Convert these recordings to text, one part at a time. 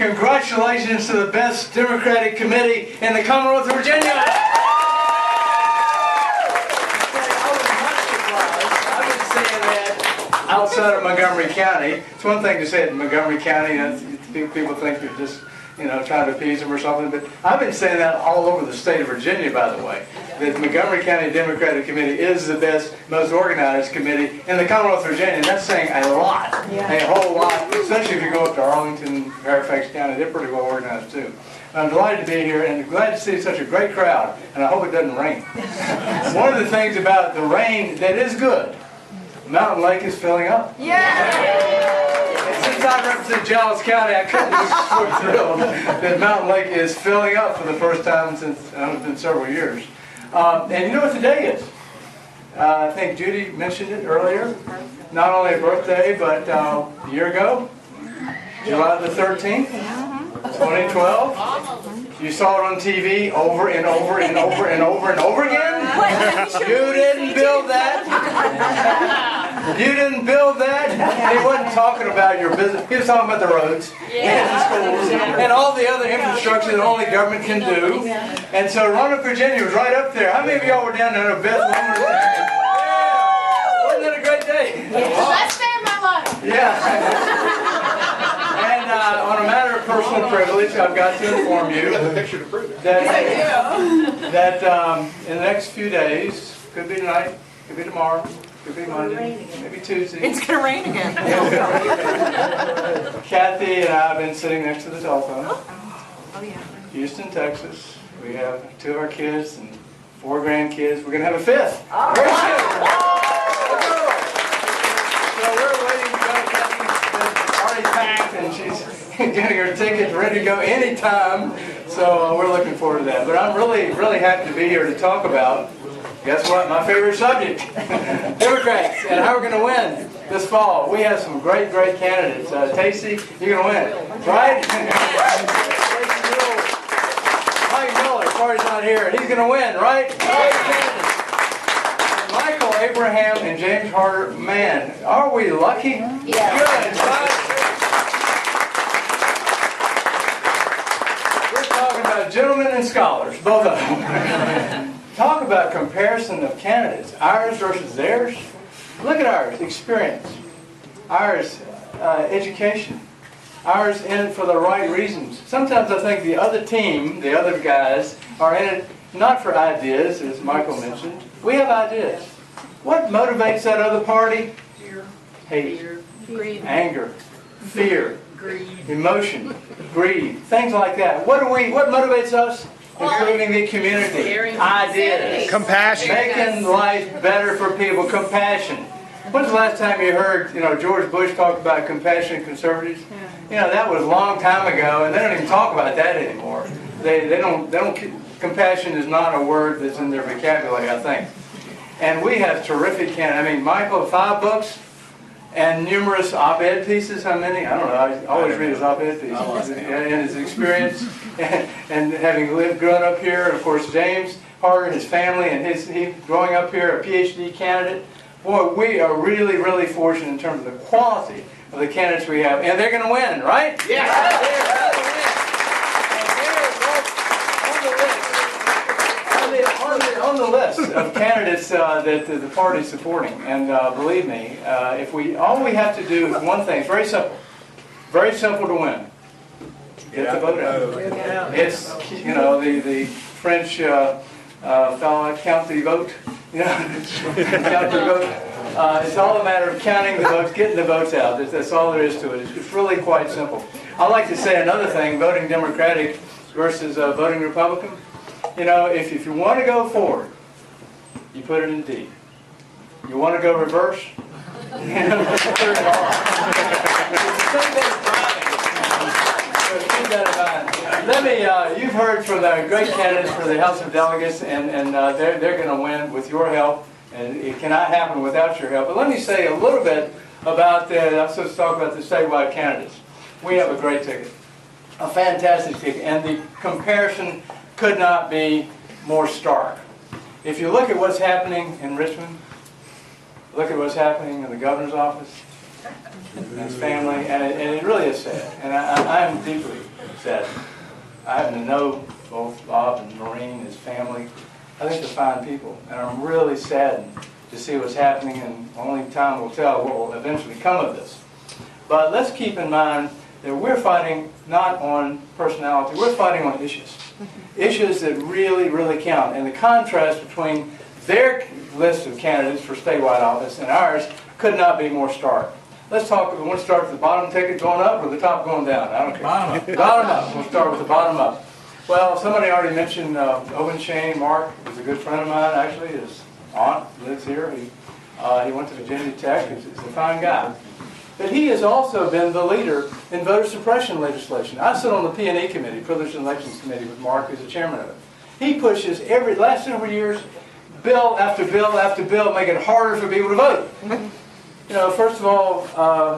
Congratulations to the best Democratic committee in the Commonwealth of Virginia. I was much surprised. I've been saying that outside of Montgomery County. It's one thing to say it in Montgomery County, people think you're just, trying to appease them or something, but I've been saying that all over the state of Virginia, by the way. The Montgomery County Democratic Committee is the best, most organized committee in the Commonwealth of Virginia, and that's saying a lot, a whole lot, especially if you go up to Arlington, Fairfax County. They're pretty well organized too. I'm delighted to be here and glad to see such a great crowd, and I hope it doesn't rain. One of the things about the rain that is good, Mountain Lake is filling up. Since I represent Giles County, I couldn't be more thrilled that Mountain Lake is filling up for the first time since it's been several years. And you know what today is? I think Judy mentioned it earlier. Not only a birthday, but a year ago, July the 13th, 2012. You saw it on TV over and over and over and over and over again. You didn't build that. You didn't build that. He wasn't talking about your business. He was talking about the roads and the schools and all the other infrastructure that only government can do. And so Roanoke, Virginia was right up there. How many of y'all were down there on Beth Lumber? Yeah. Wasn't that a great day? Best day of my life. Yeah. And on a matter of personal privilege, I've got to inform you that in the next few days, could be tonight, could be tomorrow, could be Monday, maybe Tuesday. It's going to rain again. Kathy and I have been sitting next to the telephone. Oh, yeah. Houston, Texas. We have 2 of our kids and 4 grandkids. We're going to have a 5th. Very soon. So we're waiting to go. Kathy's already packed and she's getting her tickets ready to go anytime. So we're looking forward to that. But I'm really, really happy to be here to talk about, guess what, my favorite subject, Democrats, and how we're going to win this fall. We have some great, great candidates. Tacey, you're going to win, right? Mike Miller, Corey's not here, and he's going to win, right? Michael Abraham and James Harder, man, are we lucky? Yeah. Good, right? We're talking about gentlemen and scholars, both of them. Talk about comparison of candidates, ours versus theirs. Look at ours, experience. Ours, education. Ours in it for the right reasons. Sometimes I think the other team, the other guys, are in it not for ideas, as Michael mentioned. We have ideas. What motivates that other party? Fear. Hate. Greed. Anger. Fear. Greed. Emotion. Greed. Things like that. What motivates us? Improving the community. Ideas. Compassion. Making life better for people. Compassion. When's the last time you heard, George Bush talk about compassionate conservatives? That was a long time ago, and they don't even talk about that anymore. They don't. Compassion is not a word that's in their vocabulary, I think. And we have terrific candidates. Michael, 5 books and numerous op-ed pieces. How many? I don't know. I always read his op-ed pieces. And his experience, and having grown up here, and of course James Harder and his family, and he growing up here, a PhD candidate. Boy, we are really, really fortunate in terms of the quality of the candidates we have, and they're going to win, right? Yeah. They're going to win. And on the list of candidates that the party's supporting, and believe me, all we have to do is one thing. It's very simple to win. Get the vote out. It's the French fellow, count the vote. Count the vote. It's all a matter of counting the votes, getting the votes out. That's all there is to it. It's really quite simple. I like to say another thing: voting Democratic versus voting Republican. If you want to go forward, you put it in D. You want to go reverse, put it in R. It's the same thing as driving. So keep that in mind. You've heard from the great candidates for the House of Delegates, and they're going to win with your help, and it cannot happen without your help. But let me say a little bit about I'm supposed to talk about the statewide candidates. We have a great ticket, a fantastic ticket, and the comparison could not be more stark. If you look at what's happening in Richmond, look at what's happening in the governor's office, and his family, and it really is sad. And I am deeply sad. I happen to know both Bob and Maureen, his family. I think they're fine people, and I'm really saddened to see what's happening, and only time will tell what will eventually come of this. But let's keep in mind that we're fighting not on personality, we're fighting on issues. Issues that really, really count. And the contrast between their list of candidates for statewide office and ours could not be more stark. Let's talk, we want to start with the bottom ticket going up or the top going down? I don't care. Bottom up. Bottom up. We'll start with the bottom up. Well, somebody already mentioned Owen Shane. Mark is a good friend of mine, actually. His aunt lives here. He went to Virginia Tech. He's a fine guy. But he has also been the leader in voter suppression legislation. I sit on the P&E committee, Privileged Elections Committee, with Mark, who's the chairman of it. He pushes last several years, bill after bill after bill, make it harder for people to vote. You know, first of all,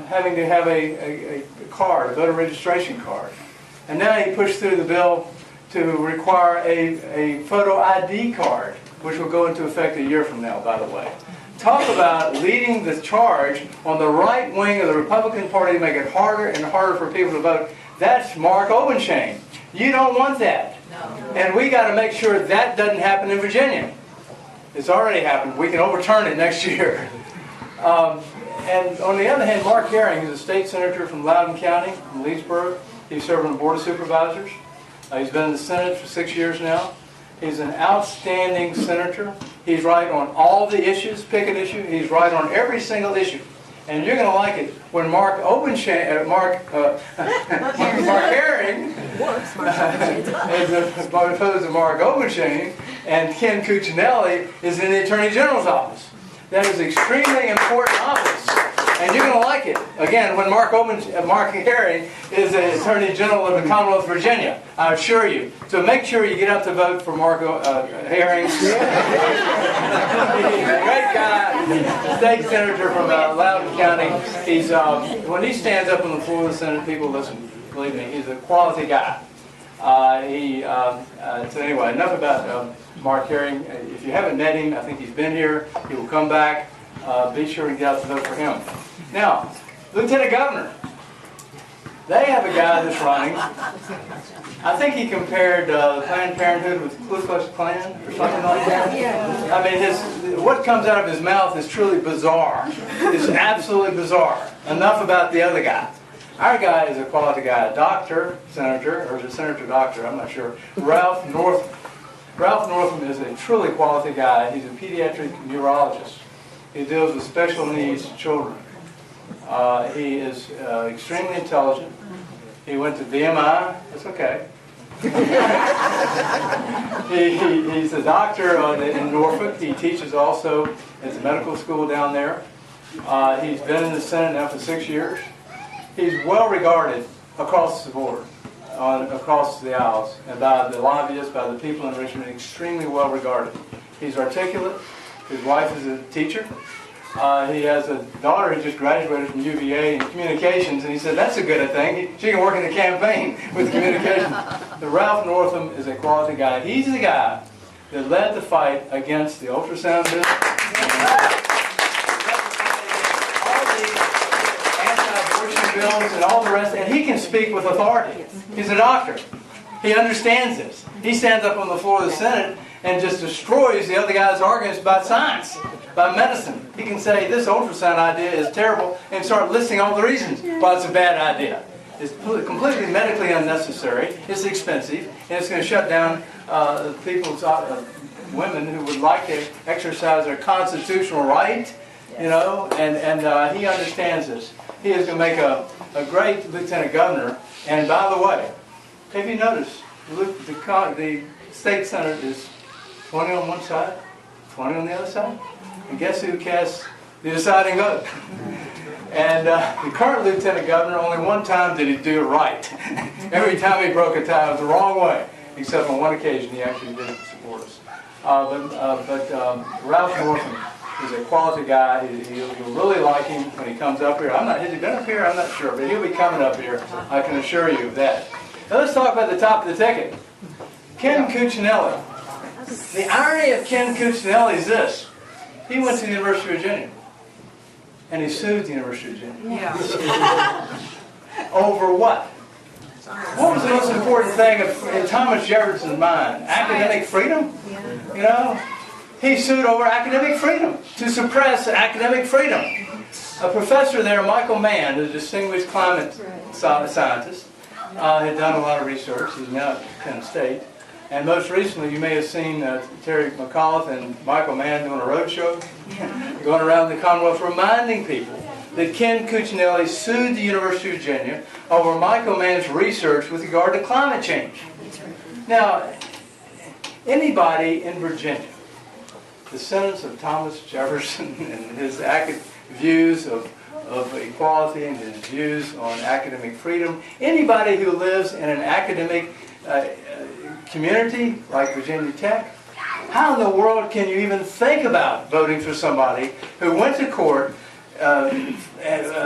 having to have a card, a voter registration card. And now he pushed through the bill to require a photo ID card, which will go into effect a year from now, by the way. Talk about leading the charge on the right wing of the Republican Party to make it harder and harder for people to vote. That's Mark Obenshane. You don't want that. No. And we got to make sure that doesn't happen in Virginia. It's already happened. We can overturn it next year. And on the other hand, Mark Herring is a state senator from Loudoun County, from Leesburg. He's served on the Board of Supervisors. He's been in the Senate for 6 years now. He's an outstanding senator. He's right on all the issues, pick an issue. He's right on every single issue. And you're going to like it when Mark Herring, as opposed to Mark Obenshane, and Ken Cuccinelli is in the Attorney General's office. That is an extremely important office. And you're going to like it. Again, when Mark Herring is the Attorney General of the Commonwealth of Virginia, I assure you. So make sure you get out to vote for Mark Herring. He's a great guy, state senator from Loudoun County. He's when he stands up on the floor of the Senate, people listen. Believe me, he's a quality guy. So anyway, enough about Mark Herring. If you haven't met him, I think he's been here. He will come back. Be sure to get out to vote for him. Now, Lieutenant Governor. They have a guy that's running. I think he compared Planned Parenthood with Ku Klux Klan or something like that. I mean, what comes out of his mouth is truly bizarre. It's absolutely bizarre. Enough about the other guy. Our guy is a quality guy, a doctor, senator, or is it senator doctor, I'm not sure. Ralph Northam is a truly quality guy. He's a pediatric neurologist. He deals with special needs children. He is extremely intelligent. He went to VMI. That's okay. He's a doctor in Norfolk. He teaches also at the medical school down there. He's been in the Senate now for 6 years. He's well regarded across the board, across the aisles, and by the lobbyists, by the people in Richmond, extremely well regarded. He's articulate. His wife is a teacher. He has a daughter who just graduated from UVA in communications, and he said, that's a good thing. She can work in the campaign with communications. The Ralph Northam is a quality guy. He's the guy that led the fight against the ultrasound business. All the anti-abortion bills and all the rest, and he can speak with authority. He's a doctor. He understands this. He stands up on the floor of the Senate and just destroys the other guy's arguments about science, about medicine. He can say, this ultrasound idea is terrible, and start listing all the reasons why it's a bad idea. It's completely medically unnecessary, it's expensive, and it's going to shut down people's women who would like to exercise their constitutional right, you know, and he understands this. He is going to make a great lieutenant governor, and by the way, have you noticed, the state senate is 20 on one side, 20 on the other side. And guess who casts the deciding vote? And the current lieutenant governor, only one time did he do it right. Every time he broke a tie, it was the wrong way. Except on one occasion, he actually did support us. But Ralph Northam is a quality guy. You'll really like him when he comes up here. Has he been up here? I'm not sure, but he'll be coming up here. I can assure you of that. Now let's talk about the top of the ticket. Ken Cuccinelli. The irony of Ken Cuccinelli is this. He went to the University of Virginia. and he sued the University of Virginia. Yeah. Over what? What was the most important thing in Thomas Jefferson's mind? Academic freedom? You know? He sued over academic freedom, to suppress academic freedom. A professor there, Michael Mann, a distinguished climate scientist, had done a lot of research. He's now at Penn State. And most recently, you may have seen Terry McAuliffe and Michael Mann doing a road show, going around the Commonwealth reminding people that Ken Cuccinelli sued the University of Virginia over Michael Mann's research with regard to climate change. Now, anybody in Virginia, descendants of Thomas Jefferson and his views of equality and his views on academic freedom, anybody who lives in an academic community like Virginia Tech, how in the world can you even think about voting for somebody who went to court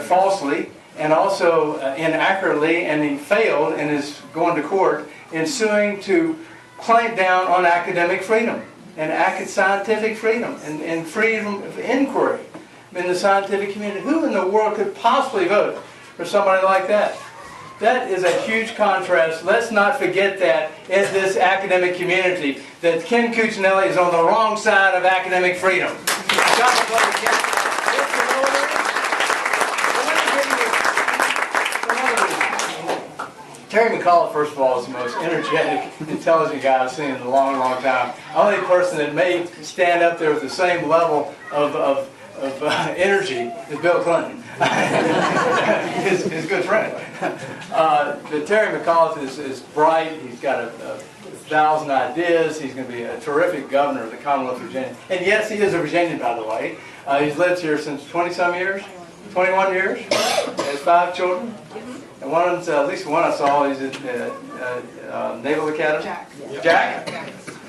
falsely and also inaccurately, and he failed and is going to court in suing to clamp down on academic freedom and scientific freedom and freedom of inquiry in the scientific community? Who in the world could possibly vote for somebody like that? That is a huge contrast. Let's not forget that in this academic community, that Ken Cuccinelli is on the wrong side of academic freedom. Terry McAuliffe, first of all, is the most energetic, intelligent guy I've seen in a long, long time. Only person that may stand up there with the same level of energy is Bill Clinton, his good friend. But Terry McAuliffe is bright. He's got a thousand ideas. He's going to be a terrific governor of the Commonwealth of Virginia. And yes, he is a Virginian, by the way. He's lived here since 20-some years, 21 years. He has 5 children. And one of them's, at least one I saw, he's at Naval Academy. Jack.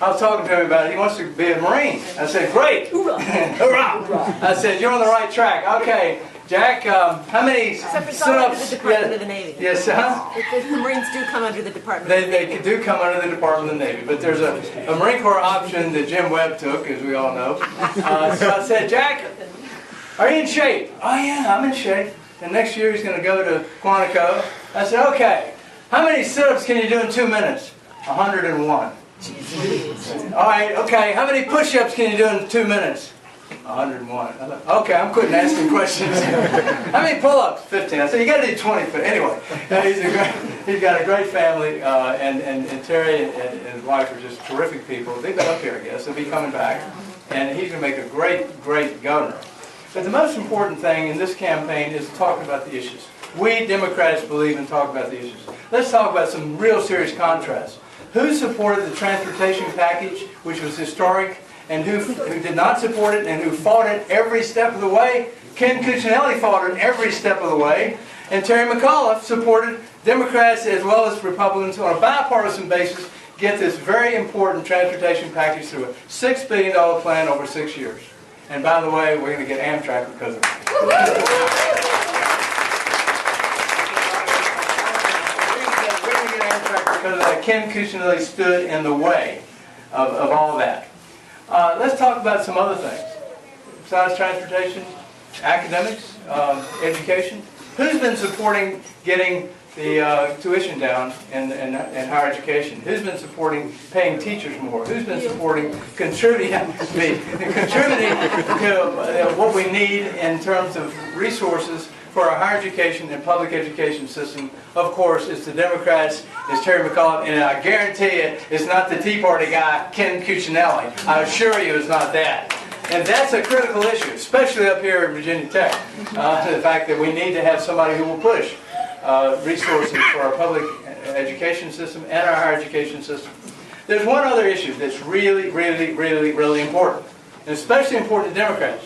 I was talking to him about it. He wants to be a Marine. I said, great. Hoorah. Hoorah. I said, you're on the right track. Okay, Jack, how many sit-ups? The Department of the Navy. Yes, huh? The Marines do come under the Department They of the Navy. do come under the Department of the Navy. But there's a Marine Corps option that Jim Webb took, as we all know. So I said, Jack, are you in shape? Oh, yeah, I'm in shape. And next year he's going to go to Quantico. I said, okay, how many sit-ups can you do in 2 minutes? 101. All right, okay, how many push-ups can you do in 2 minutes? 101. I thought, okay, I'm quitting asking questions. How many pull-ups? 15. I said, you got to do 20. But anyway, he's got a great family, and Terry and his wife are just terrific people. They've been up here, I guess. They'll be coming back. And he's going to make a great, great governor. But the most important thing in this campaign is talking about the issues. We Democrats believe in talking about the issues. Let's talk about some real serious contrasts. Who supported the transportation package, which was historic, and who did not support it, and who fought it every step of the way? Ken Cuccinelli fought it every step of the way, and Terry McAuliffe supported Democrats as well as Republicans on a bipartisan basis get this very important transportation package through a $6 billion plan over 6 years. And by the way, we're going to get Amtrak because of it. We're going to get Amtrak because of that. Ken Cuccinelli stood in the way of all that. Let's talk about some other things. Besides transportation, academics, education. Who's been supporting getting the tuition down in higher education? Who's been supporting paying teachers more? Who's been supporting contributing to what we need in terms of resources for our higher education and public education system? Of course, it's the Democrats, it's Terry McAuliffe, and I guarantee you, it's not the Tea Party guy, Ken Cuccinelli. I assure you it's not that. And that's a critical issue, especially up here at Virginia Tech. The fact that we need to have somebody who will push resources for our public education system and our higher education system. There's one other issue that's really, really, really, really important, and especially important to Democrats.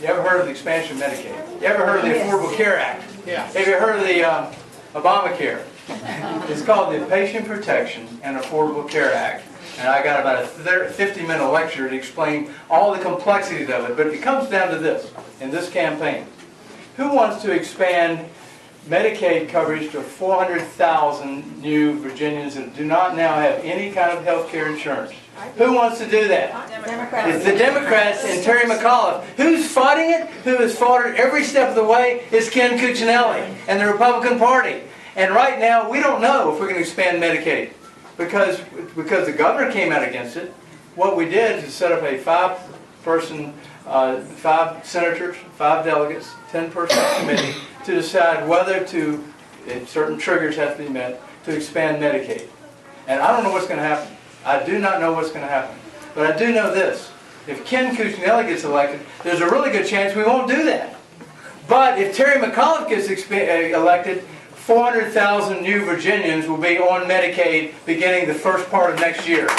You ever heard of the expansion of Medicaid? You ever heard of the Affordable Care Act? Yeah. Have you heard of the Obamacare? It's called the Patient Protection and Affordable Care Act. And I got about a 50-minute lecture to explain all the complexities of it. But it comes down to this, in this campaign. Who wants to expand Medicaid coverage to 400,000 new Virginians that do not now have any kind of health care insurance. Who wants to do that? It's the Democrats and Terry McAuliffe. Who's fighting it? Who has fought it every step of the way is Ken Cuccinelli and the Republican Party. And right now, we don't know if we're going to expand Medicaid because the governor came out against it. What we did is set up a 5-person, 5 senators, 5 delegates, 10-person committee to decide whether to, if certain triggers have to be met, to expand Medicaid. And I don't know what's going to happen. I do not know what's going to happen. But I do know this. If Ken Cuccinelli gets elected, there's a really good chance we won't do that. But if Terry McAuliffe gets elected, 400,000 new Virginians will be on Medicaid beginning the first part of next year. And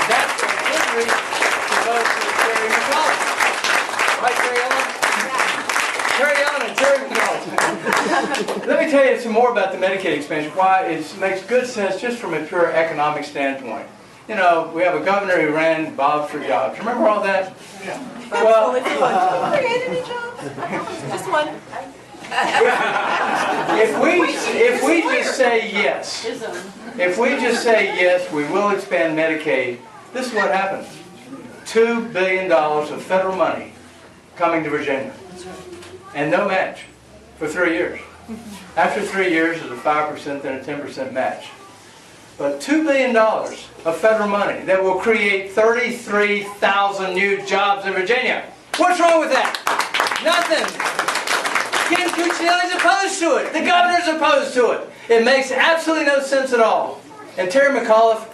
that's a good reason to vote for Terry McAuliffe. Right, Terry Ellen? Terry Ellen and Terry McAuliffe. Let me tell you some more about the Medicaid expansion, why it makes good sense just from a pure economic standpoint. You know, we have a governor who ran Bob for Jobs. Remember all that? Yeah. Well, Create any jobs? Just one. if we just say yes, we will expand Medicaid, this is what happens. $2 billion of federal money coming to Virginia. And no match for 3 years. After 3 years, there's a 5%, then a 10% match. But $2 billion of federal money that will create 33,000 new jobs in Virginia. What's wrong with that? Nothing. Ken Cuccinelli's opposed to it. The governor's opposed to it. It makes absolutely no sense at all. And Terry McAuliffe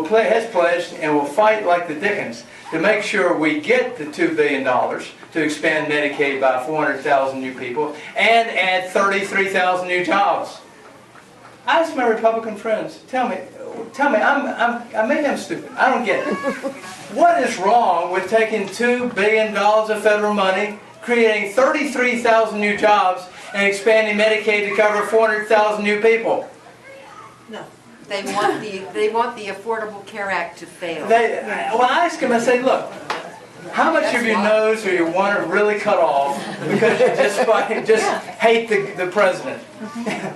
has pledged and will fight like the Dickens to make sure we get the $2 billion to expand Medicaid by 400,000 new people and add 33,000 new jobs. I asked my Republican friends, tell me, maybe I'm stupid. I don't get it. What is wrong with taking $2 billion of federal money, creating 33,000 new jobs, and expanding Medicaid to cover 400,000 new people? No. They want the Affordable Care Act to fail. Well, I ask them, I say, look, how much of your nose do you want to really cut off because you just hate the president?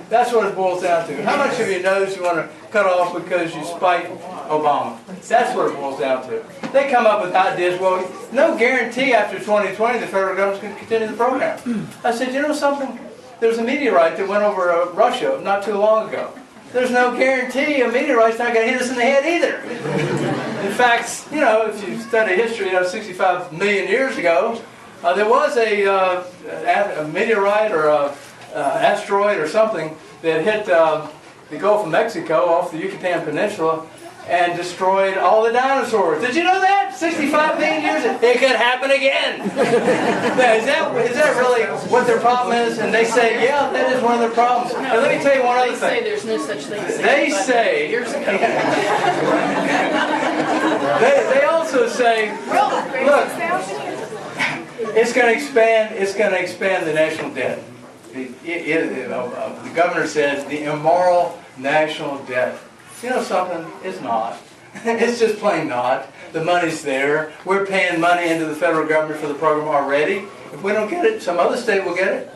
That's what it boils down to. How much of your nose do you want to cut off because you spite Obama? That's what it boils down to. They come up with ideas, well, no guarantee after 2020 the federal government's going to continue the program. I said, you know something? There's a meteorite that went over Russia not too long ago. There's no guarantee a meteorite's not going to hit us in the head either. In fact, you know, if you study history, 65 million years ago, there was a meteorite or an asteroid or something that hit the Gulf of Mexico off the Yucatan Peninsula and destroyed all the dinosaurs. Did you know that? 65 million years ago. It could happen again. Is that really what their problem is? And they say, yeah, that is one of their problems. And let me tell you one other thing. They say there's no such thing as They say, years ago. they also say, look, it's going to expand the national debt. The governor says the immoral national debt. You know something? It's not. It's just plain not. The money's there. We're paying money into the federal government for the program already. If we don't get it, some other state will get it.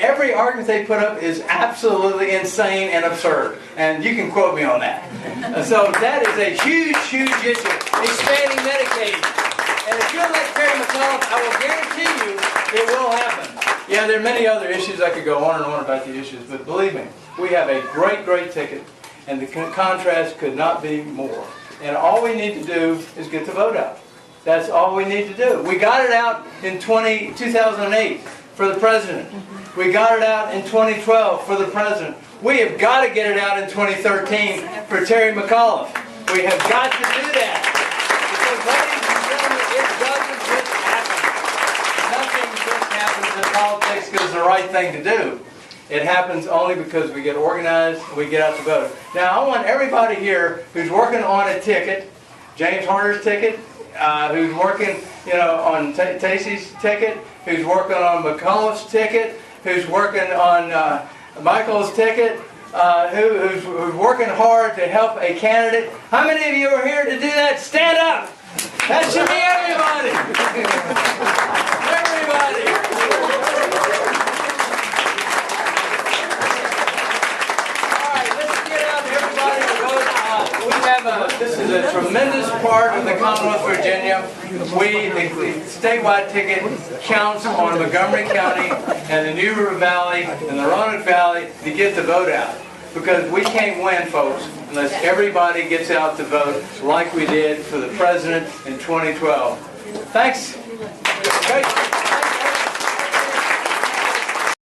Every argument they put up is absolutely insane and absurd. And you can quote me on that. So that is a huge, huge issue. Expanding Medicaid. And if you elect Terry McAuliffe, I will guarantee you it will happen. Yeah, there are many other issues. I could go on and on about the issues. But believe me, we have a great, great ticket. And the contrast could not be more. And all we need to do is get the vote out. That's all we need to do. We got it out in 2008 for the president. We got it out in 2012 for the president. We have got to get it out in 2013 for Terry McAuliffe. We have got to do that. Because, ladies and gentlemen, it doesn't just happen. Nothing just happens in politics because it's the right thing to do. It happens only because we get organized, we get out to vote. Now, I want everybody here who's working on a ticket, James Harder's ticket, who's working, on Tacey's ticket, who's working on McAuliffe's ticket, who's working on Michael's ticket, who's working hard to help a candidate. How many of you are here to do that? Stand up! That should be everybody! Everybody! part of the Commonwealth of Virginia, the statewide ticket counts on Montgomery County and the New River Valley and the Roanoke Valley to get the vote out. Because we can't win, folks, unless everybody gets out to vote like we did for the president in 2012. Thanks. Great.